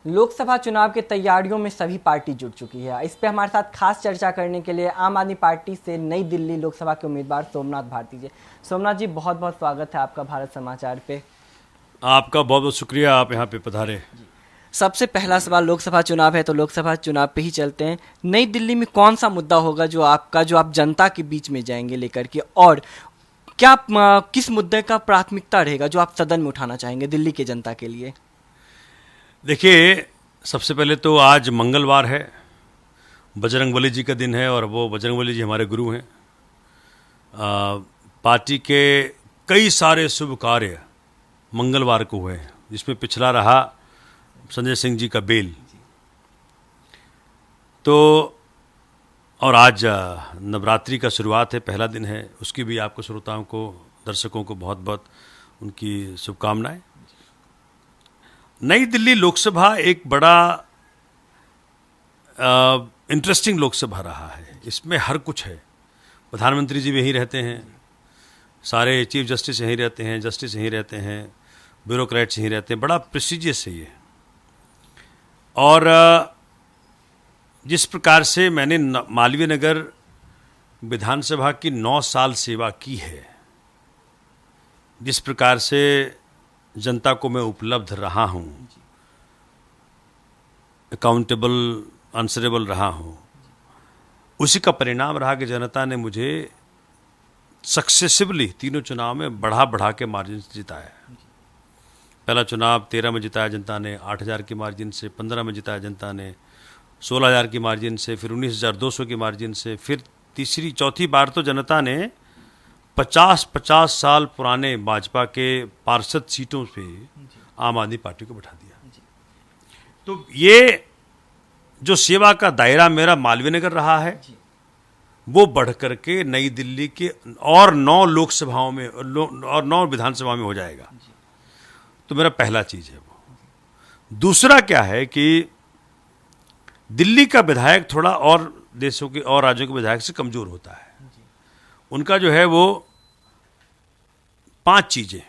लोकसभा चुनाव की तैयारियों में सभी पार्टी जुट चुकी है। इस पे हमारे साथ खास चर्चा करने के लिए आम आदमी पार्टी से नई दिल्ली लोकसभा के उम्मीदवार सोमनाथ भारती जी। सोमनाथ जी, बहुत बहुत स्वागत है आपका भारत समाचार पे। आपका बहुत बहुत शुक्रिया, आप यहाँ पे पधारे। सबसे पहला सवाल, लोकसभा चुनाव है तो लोकसभा चुनाव पे ही चलते हैं। नई दिल्ली में कौन सा मुद्दा होगा जो आप जनता के बीच में जाएंगे लेकर के, और किस मुद्दे का प्राथमिकता रहेगा जो आप सदन में उठाना चाहेंगे दिल्ली के जनता के लिए? देखिए, सबसे पहले तो आज मंगलवार है, बजरंगबली जी का दिन है, और वो बजरंगबली जी हमारे गुरु हैं। पार्टी के कई सारे शुभ कार्य मंगलवार को हुए हैं, जिसमें पिछला रहा संजय सिंह जी का बेल। तो और आज नवरात्रि का शुरुआत है, पहला दिन है, उसकी भी आपको श्रोताओं को, दर्शकों को बहुत बहुत उनकी शुभकामनाएं। नई दिल्ली लोकसभा एक बड़ा इंटरेस्टिंग लोकसभा रहा है। इसमें हर कुछ है। प्रधानमंत्री जी भी यहीं रहते हैं, सारे चीफ जस्टिस यहीं रहते हैं, जस्टिस यहीं रहते हैं, ब्यूरोक्रेट्स यहीं रहते हैं। बड़ा प्रेस्टिजियस है ये। और जिस प्रकार से मैंने मालवीय नगर विधानसभा की 9 साल सेवा की है, जिस प्रकार से जनता को मैं उपलब्ध रहा हूँ, अकाउंटेबल, आंसरेबल रहा हूँ, उसी का परिणाम रहा कि जनता ने मुझे सक्सेसिवली तीनों चुनाव में बढ़ा बढ़ा के मार्जिन से जिताया। पहला चुनाव 13 में जिताया जनता ने 8,000 की मार्जिन से, 15 में जिताया जनता ने 16,000 की मार्जिन से, फिर 19,200 की मार्जिन से, फिर चौथी बार तो जनता ने 50-50 साल पुराने भाजपा के पार्षद सीटों पे आम आदमी पार्टी को बैठा दिया। तो ये जो सेवा का दायरा मेरा मालवीय नगर रहा है, वो बढ़ करके नई दिल्ली के और 9 लोकसभाओं में और 9 विधानसभा में हो जाएगा। तो मेरा पहला चीज है वो। दूसरा क्या है कि दिल्ली का विधायक थोड़ा और देशों के और राज्यों के विधायक से कमजोर होता है। उनका जो है वो 5 चीजें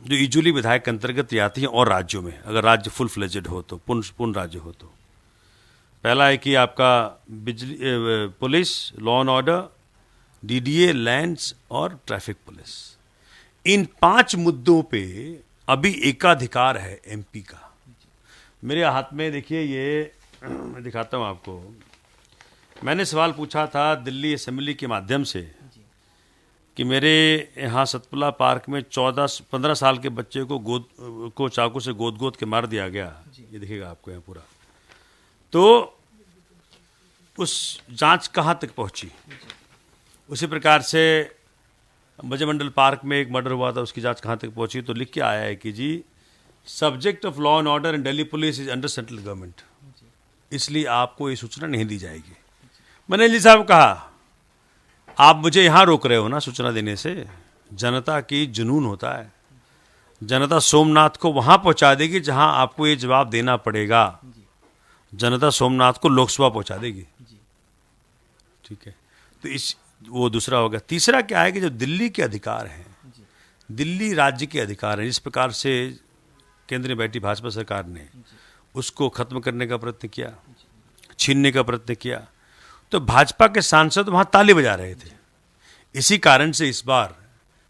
जो यूजुअली विधायक के अंतर्गत आती हैं और राज्यों में, अगर राज्य फुल फ्लेजेड हो तो, पूर्ण राज्य हो तो। पहला है कि आपका बिजली, police, law and order, DDA, lands और ट्रैफिक पुलिस। इन 5 मुद्दों पे अभी एकाधिकार है एमपी का। मेरे हाथ में देखिए, ये मैं दिखाता हूं आपको। मैंने सवाल पूछा था दिल्ली असेंबली के माध्यम से कि मेरे यहाँ सतपुला पार्क में 15 साल के बच्चे को चाकू से गोद के मार दिया गया। ये दिखेगा आपको यहाँ पूरा। तो उस जांच कहाँ तक पहुँची? उसी प्रकार से ब्रजमंडल पार्क में एक मर्डर हुआ था, उसकी जांच कहाँ तक पहुँची? तो लिख के आया है कि जी, subject of law and order in Delhi police is under central government, इसलिए आपको ये सूचना नहीं दी जाएगी। मैंने जी साहब कहा, आप मुझे यहां रोक रहे हो ना सूचना देने से? जनता की जुनून होता है। जनता सोमनाथ को वहां पहुंचा देगी जहां आपको ये जवाब देना पड़ेगा। जनता सोमनाथ को लोकसभा पहुंचा देगी। ठीक है, तो वो दूसरा हो गया। तीसरा क्या है कि जो दिल्ली के अधिकार हैं, दिल्ली राज्य के अधिकार हैं, जिस प्रकार से केंद्र में बैठी भाजपा सरकार ने उसको खत्म करने का प्रयत्न किया, छीनने का प्रयत्न किया, तो भाजपा के सांसद वहां ताली बजा रहे थे। इसी कारण से इस बार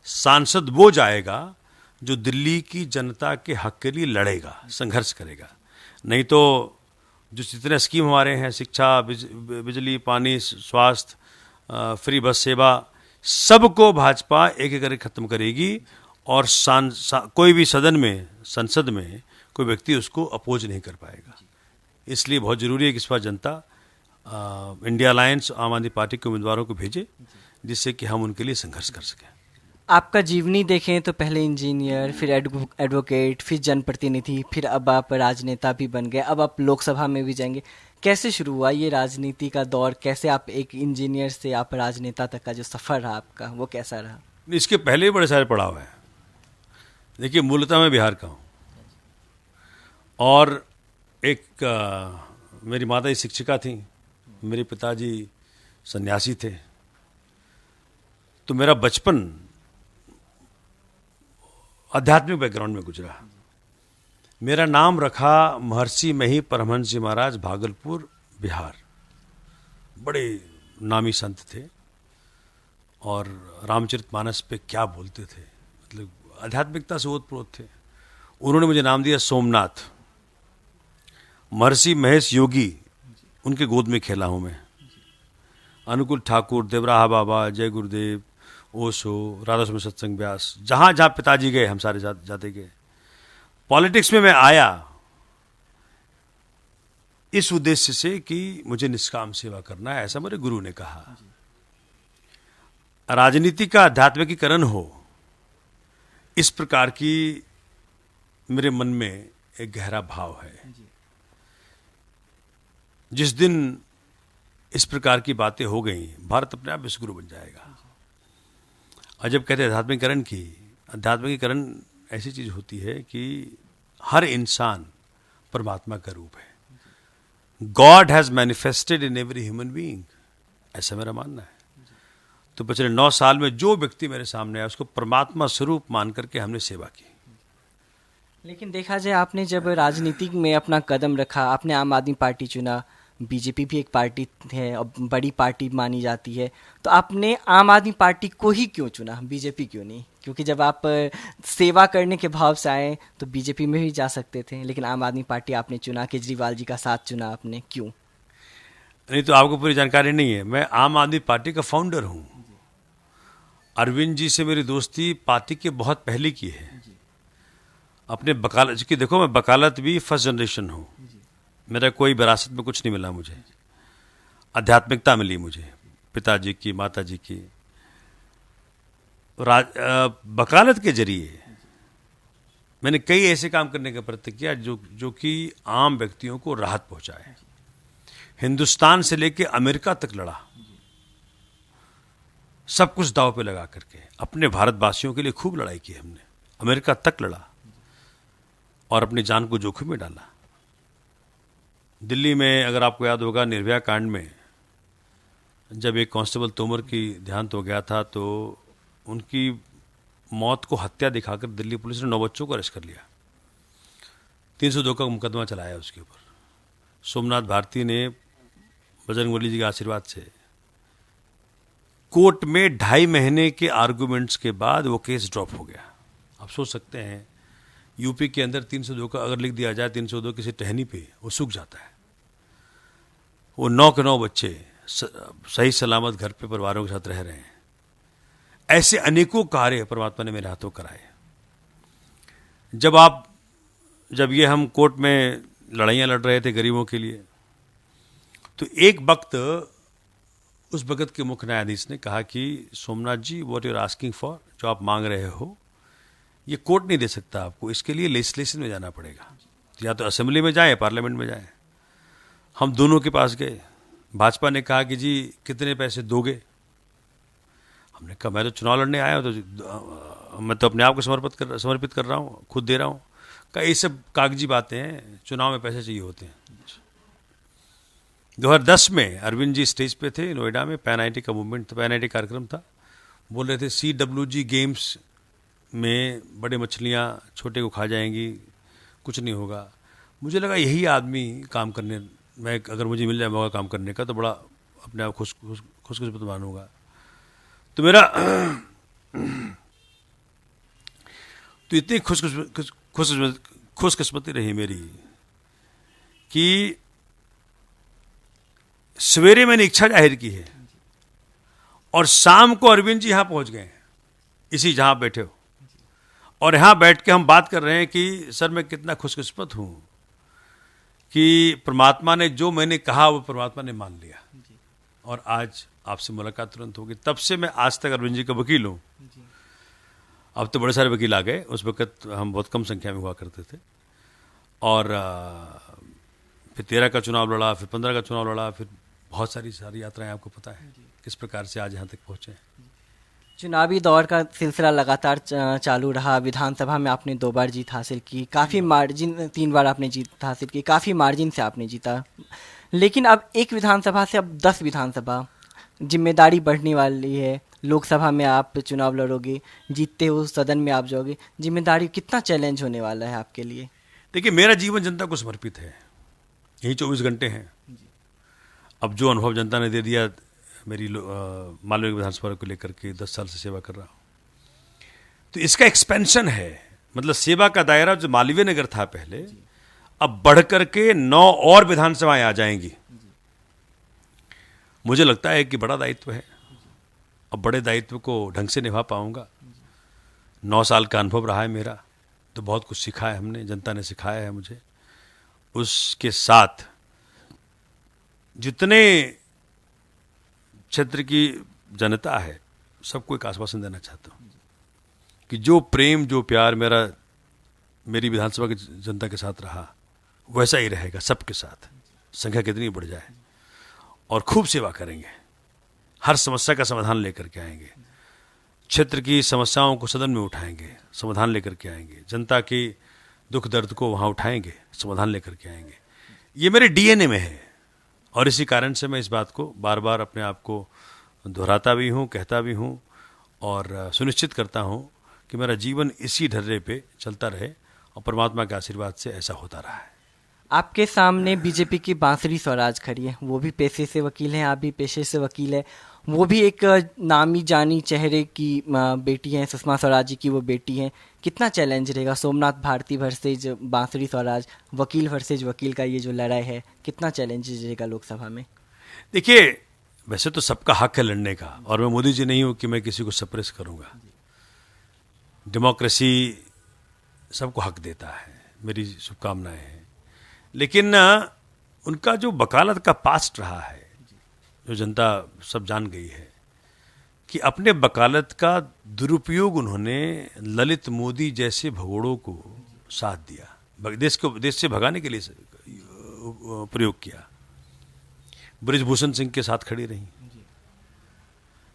सांसद वो जाएगा जो दिल्ली की जनता के हक के लिए लड़ेगा, संघर्ष करेगा। नहीं तो जो जितने स्कीम हमारे हैं, शिक्षा, बिजली, पानी, स्वास्थ्य, फ्री बस सेवा, सबको भाजपा एक एक करके खत्म करेगी। और कोई भी सदन में, संसद में कोई व्यक्ति उसको अपोज नहीं कर पाएगा। इसलिए बहुत जरूरी है कि इस बार जनता इंडिया अलायंस, आम आदमी पार्टी के उम्मीदवारों को भेजे, जिससे कि हम उनके लिए संघर्ष कर सकें। आपका जीवनी देखें तो पहले इंजीनियर, फिर एडवोकेट, फिर जनप्रतिनिधि, फिर अब आप राजनेता भी बन गए, अब आप लोकसभा में भी जाएंगे। कैसे शुरू हुआ ये राजनीति का दौर? कैसे आप एक इंजीनियर से आप राजनेता तक का जो सफ़र रहा आपका, वो कैसा रहा? इसके पहले भी बड़े सारे पड़ाव हैं। देखिए, मूलतः मैं बिहार का हूँ, और मेरी माता जी शिक्षिका थी, मेरे पिताजी सन्यासी थे। तो मेरा बचपन आध्यात्मिक बैकग्राउंड में गुजरा। मेरा नाम रखा महर्षि मही परमहंस जी महाराज, भागलपुर, बिहार। बड़े नामी संत थे और रामचरितमानस पे क्या बोलते थे, मतलब आध्यात्मिकता से ओतप्रोत थे। उन्होंने मुझे नाम दिया सोमनाथ। महर्षि महेश योगी, उनके गोद में खेला हूं मैं। अनुकूल ठाकुर, देवराहा बाबा, जय गुरुदेव, ओशो, राधा स्वामी सत्संग व्यास, जहां जहां पिताजी गए हम सारे जाते गए। पॉलिटिक्स में मैं आया इस उद्देश्य से कि मुझे निष्काम सेवा करना है, ऐसा मेरे गुरु ने कहा। राजनीति का आध्यात्मिकीकरण हो, इस प्रकार की मेरे मन में एक गहरा भाव है। जिस दिन इस प्रकार की बातें हो गई, भारत अपने आप विश्वगुरु बन जाएगा। और जब कहते हैं आध्यात्मिकीकरण ऐसी चीज होती है कि हर इंसान परमात्मा का रूप है। God has manifested in every human being, ऐसा मेरा मानना है। तो पिछले 9 साल में जो व्यक्ति मेरे सामने आया उसको परमात्मा स्वरूप मान करके हमने सेवा की। लेकिन देखा जाए, आपने जब राजनीति में अपना कदम रखा, आपने आम आदमी पार्टी चुना, बीजेपी भी एक पार्टी है और बड़ी पार्टी मानी जाती है, तो आपने आम आदमी पार्टी को ही क्यों चुना, बीजेपी क्यों नहीं? क्योंकि जब आप सेवा करने के भाव से आए तो बीजेपी में भी जा सकते थे, लेकिन आम आदमी पार्टी आपने चुना, केजरीवाल जी का साथ चुना आपने, क्यों? नहीं तो आपको पूरी जानकारी नहीं है। मैं आम आदमी पार्टी का फाउंडर हूं। अरविंद जी से मेरी दोस्ती पार्टी के बहुत पहले की है। अपने वकालत की देखो, मैं वकालत भी फर्स्ट जनरेशन हूं। मेरा कोई विरासत में कुछ नहीं मिला मुझे, आध्यात्मिकता मिली मुझे पिताजी की, माताजी की। वकालत के जरिए मैंने कई ऐसे काम करने का प्रयत्न किया जो कि आम व्यक्तियों को राहत पहुंचाए। हिंदुस्तान से लेकर अमेरिका तक लड़ा, सब कुछ दांव पे लगा करके। अपने भारतवासियों के लिए खूब लड़ाई की हमने, अमेरिका तक लड़ा और अपनी जान को जोखिम में डाला। दिल्ली में अगर आपको याद होगा, निर्भया कांड में जब एक कांस्टेबल तोमर की देहांत हो गया था, तो उनकी मौत को हत्या दिखाकर दिल्ली पुलिस ने 9 बच्चों को अरेस्ट कर लिया। 302 का मुकदमा चलाया उसके ऊपर। सोमनाथ भारती ने बजरंगबली जी के आशीर्वाद से कोर्ट में 2.5 महीने के आर्गुमेंट्स के बाद वो केस ड्रॉप हो गया। आप सोच सकते हैं, यूपी के अंदर 302 का अगर लिख दिया जाए, 302 किसी टहनी पे, वो सूख जाता है। वो 9 के 9 बच्चे सही सलामत घर पे परिवारों के साथ रह रहे हैं। ऐसे अनेकों कार्य परमात्मा ने मेरे हाथों कराए। जब ये हम कोर्ट में लड़ाइयाँ लड़ रहे थे गरीबों के लिए, तो एक वक्त उस वक्त के मुख्य न्यायाधीश ने कहा कि Somnath ji, what you are asking for, जो आप मांग रहे हो ये कोर्ट नहीं दे सकता आपको, इसके लिए लेजिस्लेशन में जाना पड़ेगा। या तो असेंबली में जाए, पार्लियामेंट में जाए। हम दोनों के पास गए। भाजपा ने कहा कि जी कितने पैसे दोगे? हमने कहा मैं तो चुनाव लड़ने आया हूं, तो मैं तो अपने आप को समर्पित कर रहा हूँ, खुद दे रहा हूँ। कहा ये सब कागजी बातें हैं, चुनाव में पैसे चाहिए होते हैं। 2010 में अरविंद जी स्टेज पे थे नोएडा में, पैन आईटी का मूवमेंट था, पैन आईटी कार्यक्रम था। बोल रहे थे CWG गेम्स में बड़े मछलियाँ छोटे को खा जाएंगी, कुछ नहीं होगा। मुझे लगा यही आदमी काम करने, मैं अगर मुझे मिल जाए मौका काम करने का तो बड़ा अपने आप खुशकिस्मत मानूंगा। तो मेरा तो इतनी खुशकिस्मती रही मेरी कि सवेरे मैंने इच्छा जाहिर की है और शाम को अरविंद जी यहां पहुंच गए, इसी जहां बैठे हो, और यहां बैठ के हम बात कर रहे हैं कि सर मैं कितना खुशकिस्मत हूं कि परमात्मा ने जो मैंने कहा वो परमात्मा ने मान लिया और आज आपसे मुलाकात तुरंत होगी। तब से मैं आज तक अरविंद जी का वकील हूं। अब तो बड़े सारे वकील आ गए, उस वक्त हम बहुत कम संख्या में हुआ करते थे। और फिर 13 का चुनाव लड़ा, फिर 15 का चुनाव लड़ा, फिर बहुत सारी यात्राएं, आपको पता है किस प्रकार से आज यहाँ तक पहुँचे। चुनावी दौर का सिलसिला लगातार चालू रहा। विधानसभा में आपने 2 बार जीत हासिल की, काफ़ी मार्जिन, 3 बार आपने जीत हासिल की, काफ़ी मार्जिन से आपने जीता। लेकिन अब एक विधानसभा से अब 10 विधानसभा, जिम्मेदारी बढ़ने वाली है। लोकसभा में आप चुनाव लड़ोगे, जीतते हो, सदन में आप जाओगे, जिम्मेदारी कितना चैलेंज होने वाला है आपके लिए? देखिए, मेरा जीवन जनता को समर्पित है, यही 24 घंटे हैं। अब जो अनुभव जनता ने दे दिया, मेरी मालवीय विधानसभा को लेकर के 10 साल से सेवा कर रहा हूँ, तो इसका एक्सपेंशन है। मतलब सेवा का दायरा जो मालवीय नगर था पहले, अब बढ़ करके 9 और विधानसभाएं आ जाएंगी। मुझे लगता है कि बड़ा दायित्व है, अब बड़े दायित्व को ढंग से निभा पाऊंगा। 9 साल का अनुभव रहा है मेरा, तो बहुत कुछ सीखा है हमने, जनता ने सिखाया है मुझे। उसके साथ जितने क्षेत्र की जनता है, सबको एक आश्वासन देना चाहता हूं कि जो प्रेम, जो प्यार मेरी विधानसभा की जनता के साथ रहा, वैसा ही रहेगा सबके साथ, संख्या कितनी बढ़ जाए। और खूब सेवा करेंगे, हर समस्या का समाधान लेकर के आएंगे, क्षेत्र की समस्याओं को सदन में उठाएंगे, समाधान लेकर के आएंगे, जनता की दुख दर्द को वहाँ उठाएंगे, समाधान लेकर के आएंगे। ये मेरे डीएनए में है, और इसी कारण से मैं इस बात को बार बार अपने आप को दोहराता भी हूँ, कहता भी हूँ, और सुनिश्चित करता हूँ कि मेरा जीवन इसी ढर्रे पे चलता रहे, और परमात्मा के आशीर्वाद से ऐसा होता रहा है। आपके सामने बीजेपी की बांसुरी स्वराज खड़ी है, वो भी पेशे से वकील हैं, आप भी पेशे से वकील है। वो भी एक नामी जानी चेहरे की बेटी हैं, सुषमा स्वराज जी की वो बेटी हैं। कितना चैलेंज रहेगा सोमनाथ भारती वर्सेज बांसुरी स्वराज, वकील वर्सेज वकील का ये जो लड़ाई है, कितना चैलेंज रहेगा लोकसभा में? देखिए, वैसे तो सबका हक है लड़ने का, और मैं मोदी जी नहीं हूं कि मैं किसी को सप्रेस करूंगा। डेमोक्रेसी सबको हक देता है, मेरी शुभकामनाएं हैं। लेकिन उनका जो वकालत का पास्ट रहा है, जो जनता सब जान गई है कि अपने वकालत का दुरुपयोग उन्होंने ललित मोदी जैसे भगोड़ों को साथ दिया, देश से भगाने के लिए प्रयोग किया। बृजभूषण सिंह के साथ खड़ी रही,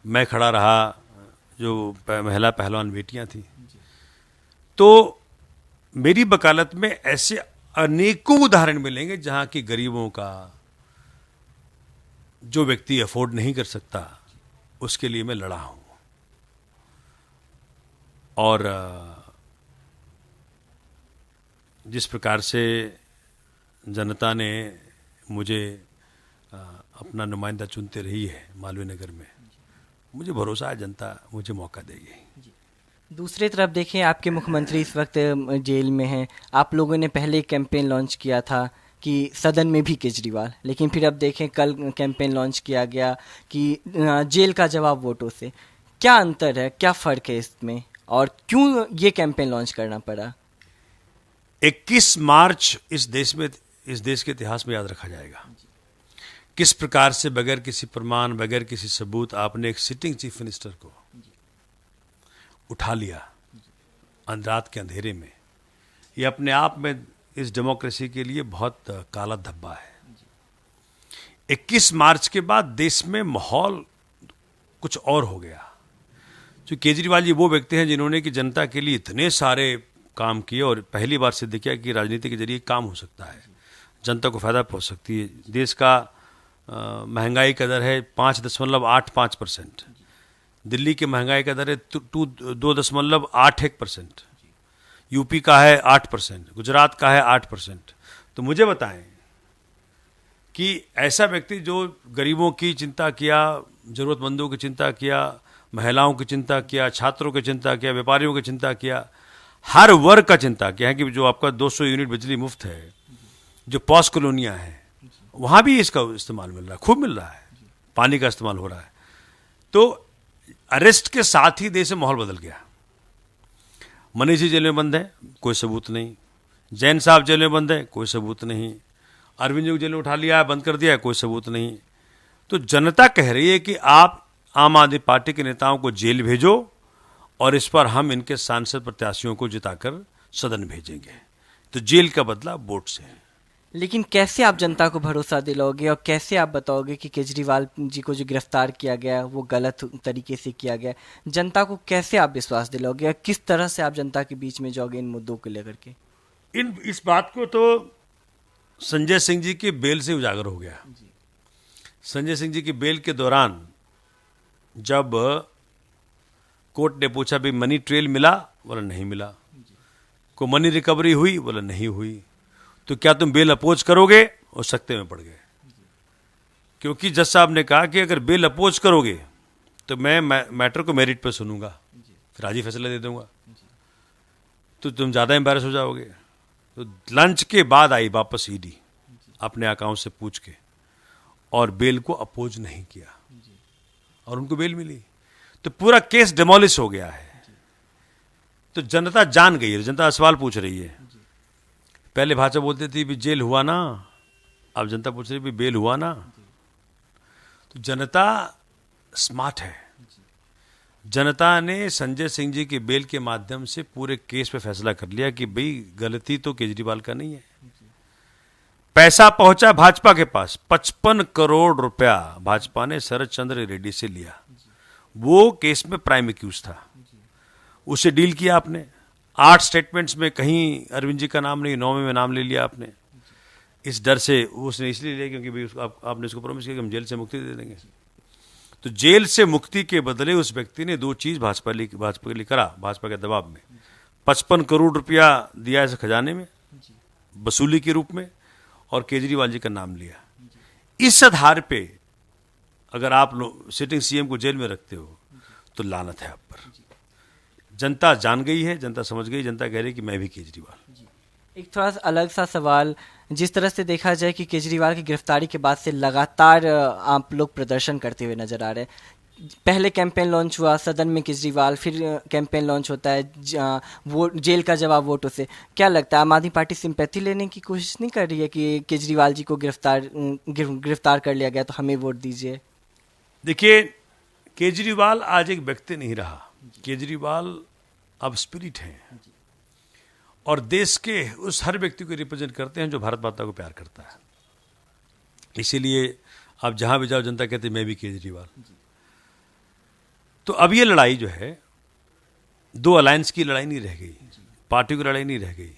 मैं खड़ा रहा, जो महिला पहलवान बेटियां थी। तो मेरी वकालत में ऐसे अनेकों उदाहरण मिलेंगे जहां की गरीबों का, जो व्यक्ति अफोर्ड नहीं कर सकता, उसके लिए मैं लड़ा हूं। और जिस प्रकार से जनता ने मुझे अपना नुमाइंदा चुनते रही है मालवीय नगर में, मुझे भरोसा है जनता मुझे मौका देगी। दूसरी तरफ देखें, आपके मुख्यमंत्री इस वक्त जेल में हैं। आप लोगों ने पहले कैंपेन लॉन्च किया था कि सदन में भी केजरीवाल, लेकिन फिर अब देखें कल कैंपेन लॉन्च किया गया कि जेल का जवाब वोटों से। क्या अंतर है, क्या फ़र्क है इसमें, और क्यों ये कैंपेन लॉन्च करना पड़ा? 21 मार्च इस देश के इतिहास में याद रखा जाएगा। किस प्रकार से बगैर किसी प्रमाण, बगैर किसी सबूत आपने एक सिटिंग चीफ मिनिस्टर को उठा लिया रात के अंधेरे में। ये अपने आप में इस डेमोक्रेसी के लिए बहुत काला धब्बा है। 21 मार्च के बाद देश में माहौल कुछ और हो गया। जो केजरीवाल जी वो व्यक्ति हैं जिन्होंने कि जनता के लिए इतने सारे काम किए, और पहली बार सिद्ध किया कि राजनीति के जरिए काम हो सकता है, जनता को फायदा पहुंच सकती है। देश का महंगाई का दर है 5.85%, दिल्ली की महंगाई का दर है 2.81%, यूपी का है 8%, गुजरात का है 8%। तो मुझे बताएं कि ऐसा व्यक्ति जो गरीबों की चिंता किया, जरूरतमंदों की चिंता किया, महिलाओं की चिंता किया, छात्रों की चिंता किया, व्यापारियों की चिंता किया, हर वर्ग का चिंता किया है कि जो आपका 200 यूनिट बिजली मुफ्त है, जो पॉस कॉलोनियाँ हैं, वहाँ भी इसका इस्तेमाल मिल रहा है, खूब मिल रहा है, पानी का इस्तेमाल हो रहा है। तो अरेस्ट के साथ ही देश में माहौल बदल गया। मनीष जी जेल में बंद है, कोई सबूत नहीं। जैन साहब जेल में बंद है, कोई सबूत नहीं। अरविंद जी जेल में उठा लिया, बंद कर दिया, कोई सबूत नहीं। तो जनता कह रही है कि आप आम आदमी पार्टी के नेताओं को जेल भेजो, और इस पर हम इनके सांसद प्रत्याशियों को जिताकर सदन भेजेंगे। तो जेल का बदला वोट से है। लेकिन कैसे आप जनता को भरोसा दिलाओगे, और कैसे आप बताओगे कि केजरीवाल जी को जो गिरफ्तार किया गया वो गलत तरीके से किया गया? जनता को कैसे आप विश्वास दिलाओगे, और किस तरह से आप जनता के बीच में जाओगे इन मुद्दों को लेकर के? इस बात को तो संजय सिंह जी की बेल से उजागर हो गया। संजय सिंह जी की बेल के दौरान जब कोर्ट ने पूछा भी मनी ट्रेल मिला, बोला नहीं मिला, को मनी रिकवरी हुई? बोला नहीं हुई। तो क्या तुम बेल अपोज करोगे? और सख्ते में पड़ गए, क्योंकि जज साहब ने कहा कि अगर बेल अपोज करोगे तो मैं मैटर को मेरिट पर सुनूंगा, फिर आज ही फैसला दे दूंगा, तो तुम ज़्यादा एम्बैरस हो जाओगे। तो लंच के बाद आई वापस ईडी अपने अकाउंट से पूछ के, और बेल को अपोज नहीं किया और उनको बेल मिली। तो पूरा केस डिमोलिश हो गया है। तो जनता जान गई है, जनता सवाल पूछ रही है। पहले भाजपा बोलती थी भी जेल हुआ ना, अब जनता पूछ रही है भी बेल हुआ ना। तो जनता स्मार्ट है। जनता ने संजय सिंह जी की बेल के माध्यम से पूरे केस पे फैसला कर लिया कि भाई गलती तो केजरीवाल का नहीं है। पैसा पहुंचा भाजपा के पास, 55 करोड़ रुपया भाजपा ने शरद चंद्र रेड्डी से लिया। वो केस में प्राइम एक्यूज था, उसे डील किया आपने। 8 स्टेटमेंट्स में कहीं अरविंद जी का नाम नहीं, 9वें में नाम ले लिया आपने। इस डर से उसने इसलिए लिया क्योंकि भाई आपने उसको प्रॉमिस किया कि हम जेल से मुक्ति दे देंगे। तो जेल से मुक्ति के बदले उस व्यक्ति ने 2 चीज भाजपा के लिए करा, भाजपा के दबाव में। 55 करोड़ रुपया दिया इस खजाने में वसूली के रूप में, और केजरीवाल जी का नाम लिया। इस आधार पे अगर आप सिटिंग सीएम को जेल में रखते हो तो लानत है आप पर। जनता जान गई है, जनता समझ गई, जनता कह रही कि मैं भी केजरीवाल। एक थोड़ा सा अलग सा सवाल, जिस तरह से देखा जाए कि केजरीवाल की गिरफ्तारी के बाद से लगातार आप लोग प्रदर्शन करते हुए नजर आ रहे हैं। पहले कैंपेन लॉन्च हुआ सदन में केजरीवाल, फिर कैंपेन लॉन्च होता है वो जेल का जवाब वोटों से। क्या लगता है आम आदमी पार्टी सिंपैथी लेने की कोशिश नहीं कर रही है कि केजरीवाल जी को गिरफ्तार कर लिया गया तो हमें वोट दीजिए? देखिए, केजरीवाल आज एक व्यक्ति नहीं रहा, केजरीवाल अब स्पिरिट है, और देश के उस हर व्यक्ति को रिप्रेजेंट करते हैं जो भारत माता को प्यार करता है। इसीलिए आप जहां भी जाओ जनता कहती है मैं भी केजरीवाल। तो अब ये लड़ाई जो है 2 अलायंस की लड़ाई नहीं रह गई, पार्टी की लड़ाई नहीं रह गई।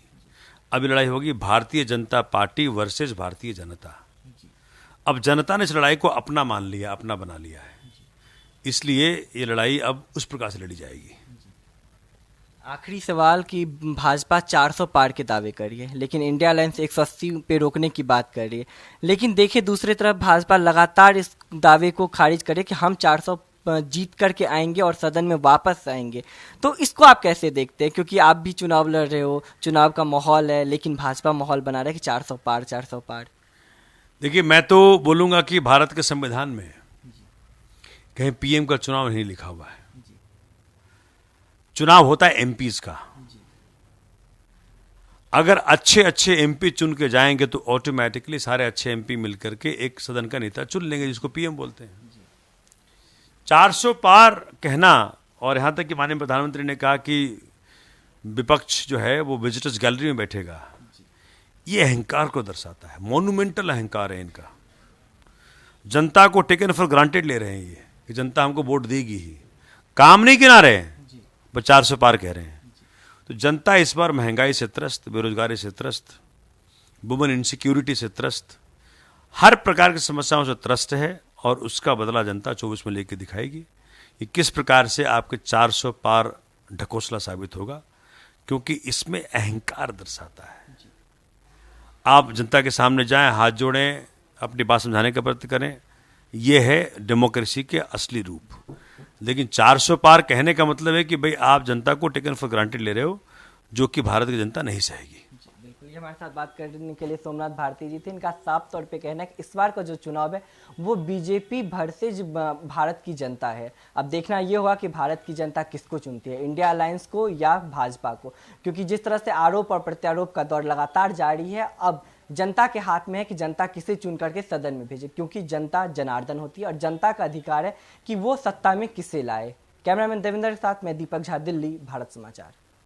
अब ये लड़ाई होगी भारतीय जनता पार्टी वर्सेस भारतीय जनता। अब जनता ने इस लड़ाई को अपना मान लिया, अपना बना लिया है, इसलिए ये लड़ाई अब उस प्रकार से लड़ी जाएगी। आखिरी सवाल कि भाजपा 400 पार के दावे कर रही है, लेकिन इंडिया अलायंस 180 पे रोकने की बात कर रही है। लेकिन देखिए दूसरी तरफ भाजपा लगातार इस दावे को खारिज करे कि हम 400 जीत करके आएंगे और सदन में वापस आएंगे। तो इसको आप कैसे देखते हैं? क्योंकि आप भी चुनाव लड़ रहे हो, चुनाव का माहौल है, लेकिन भाजपा माहौल बना रहा है कि 400 पार 400 पार। देखिए, मैं तो बोलूंगा कि भारत के संविधान में कहीं पीएम का चुनाव नहीं लिखा हुआ है। चुनाव होता है एमपीज का। अगर अच्छे अच्छे एमपी चुन के जाएंगे तो ऑटोमेटिकली सारे अच्छे एमपी मिलकर के एक सदन का नेता चुन लेंगे, जिसको पीएम बोलते हैं। 400 पार कहना, और यहां तक कि माननीय प्रधानमंत्री ने कहा कि विपक्ष जो है वो विजिटर्स गैलरी में बैठेगा, ये अहंकार को दर्शाता है। मोन्यूमेंटल अहंकार है इनका। जनता को टेकन फॉर ग्रांटेड ले रहे हैं ये, कि जनता हमको वोट देगी ही, काम नहीं गिना रहे हैं, पर 400 पार कह रहे हैं। तो जनता इस बार महंगाई से त्रस्त, बेरोजगारी से त्रस्त, वुमेन इनसिक्योरिटी से त्रस्त, हर प्रकार की समस्याओं से त्रस्त है, और उसका बदला जनता 24 में लेके दिखाएगी। ये किस प्रकार से आपके 400 पार ढकोसला साबित होगा, क्योंकि इसमें अहंकार दर्शाता है। आप जनता के सामने जाएं, हाथ जोड़ें, अपनी बात समझाने का प्रयत्न करें, यह है डेमोक्रेसी के असली रूप। लेकिन 400 पार कहने का मतलब है कि भाई आप जनता को टेकन फॉर ग्रांटेड ले रहे हो, जो कि भारत की जनता नहीं सहेगी। बिल्कुल, ये हमारे साथ बात करने के लिए सोमनाथ भारती जी थे। इनका साफ तौर पे कहना है कि इस बार का जो चुनाव है वो बीजेपी वर्सेज भारत की जनता है। अब देखना ये होगा कि भारत की जनता किसको चुनती है, इंडिया अलायंस को या भाजपा को। क्योंकि जिस तरह से आरोप और प्रत्यारोप का दौर लगातार जारी है, अब जनता के हाथ में है कि जनता किसे चुन करके सदन में भेजे, क्योंकि जनता जनार्दन होती है और जनता का अधिकार है कि वो सत्ता में किसे लाए। कैमरामैन देवेंद्र के साथ मैं दीपक झा, दिल्ली, भारत समाचार।